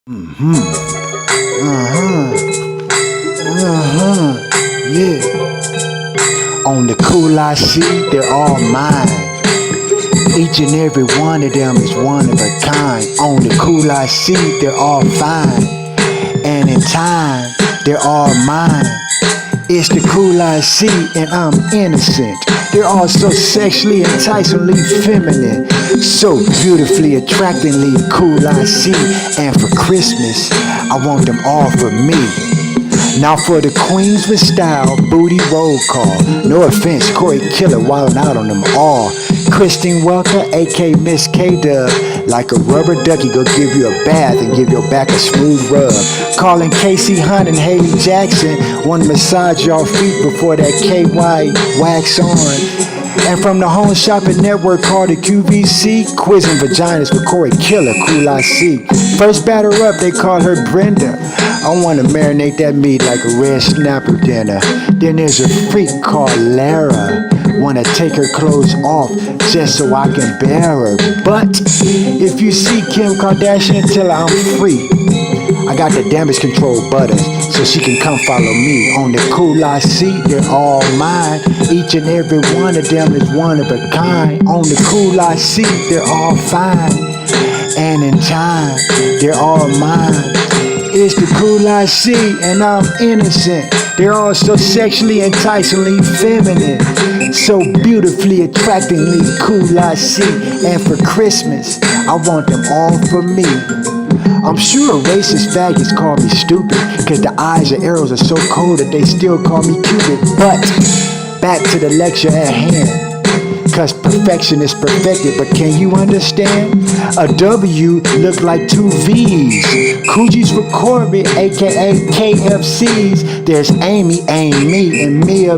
Mm-hmm. Uh-huh. Uh-huh. Yeah. On the cool I see, they're all mine. Each and every one of them is one of a kind. On the cool I see, they're all fine. And in time, they're all mine. It's the cool I see, and I'm innocent. They're all so sexually enticingly feminine, so beautifully attractingly cool I see. And for Christmas, I want them all for me. Now for the queens with style, booty roll call. No offense, Corey Killer wildin' out on them all. Christine Welker, aka Miss K-Dub, like a rubber ducky, go give you a bath and give your back a smooth rub. Calling Casey Hunt and Haley Jackson, wanna massage your feet before that KY wax on. And from the Home Shopping Network called the QVC, quizzing vaginas with Corey Killer, cool I see. First batter up, they call her Brenda. I wanna marinate that meat like a red snapper dinner. Then there's a freak called Lara. Wanna take her clothes off just so I can bear her. But if you see Kim Kardashian, tell her I'm free. I got the damage control button so she can come follow me. On the cool I see, they're all mine. Each and every one of them is one of a kind. On the cool I see, they're all fine. And in time, they're all mine. It's the cool I see, and I'm innocent. They're all so sexually enticingly feminine, so beautifully attractingly cool I see. And for Christmas, I want them all for me. I'm sure racist faggots call me stupid, cause the eyes and arrows are so cold that they still call me Cupid. But back to the lecture at hand. Cause perfection is perfected, but can you understand? A W look like two V's. Coogies for Corbett, aka KFCs. There's Amy, me, and Mia,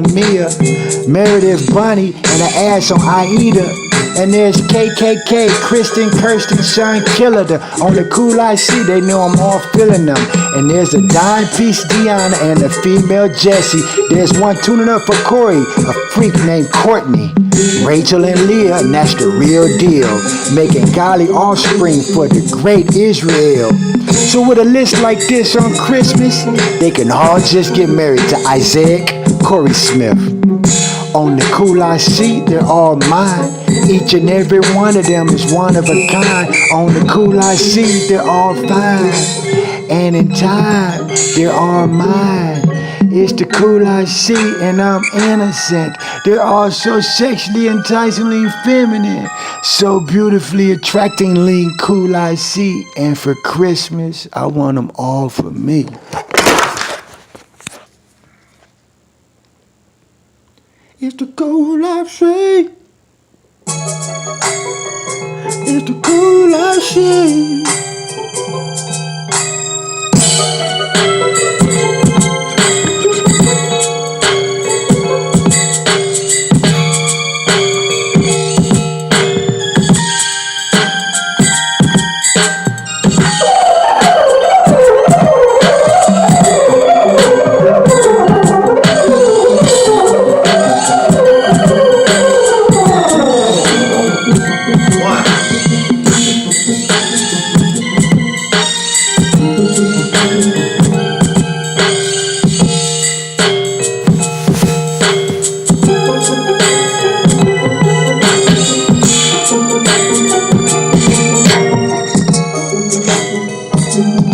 Meredith, Bunny, and an ass on Aida. And there's KKK, Kristen, Kirsten, Sean Killer. On the cool I see, they know I'm all feeling them. And there's a dime piece Deanna and a female Jessie. There's one tuning up for Corey, a freak named Courtney. Rachel and Leah, and that's the real deal. Making godly offspring for the great Israel. So with a list like this on Christmas, they can all just get married to Isaac Corey Smith. On the cool I see, they're all mine. Each and every one of them is one of a kind. On the cool I see, they're all fine. And in time, they're all mine. It's the cool I see, and I'm innocent. They're all so sexually enticingly feminine, so beautifully attractingly cool I see. And for Christmas, I want them all for me. It's the cool I see. It's the cool I see.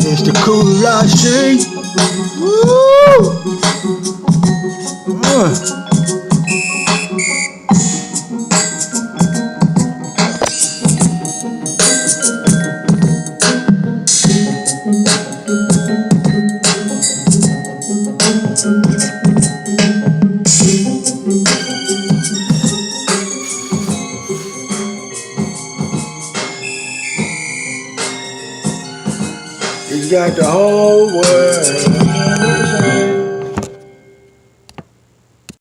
It's the cool I see. Woo! He's got the whole world.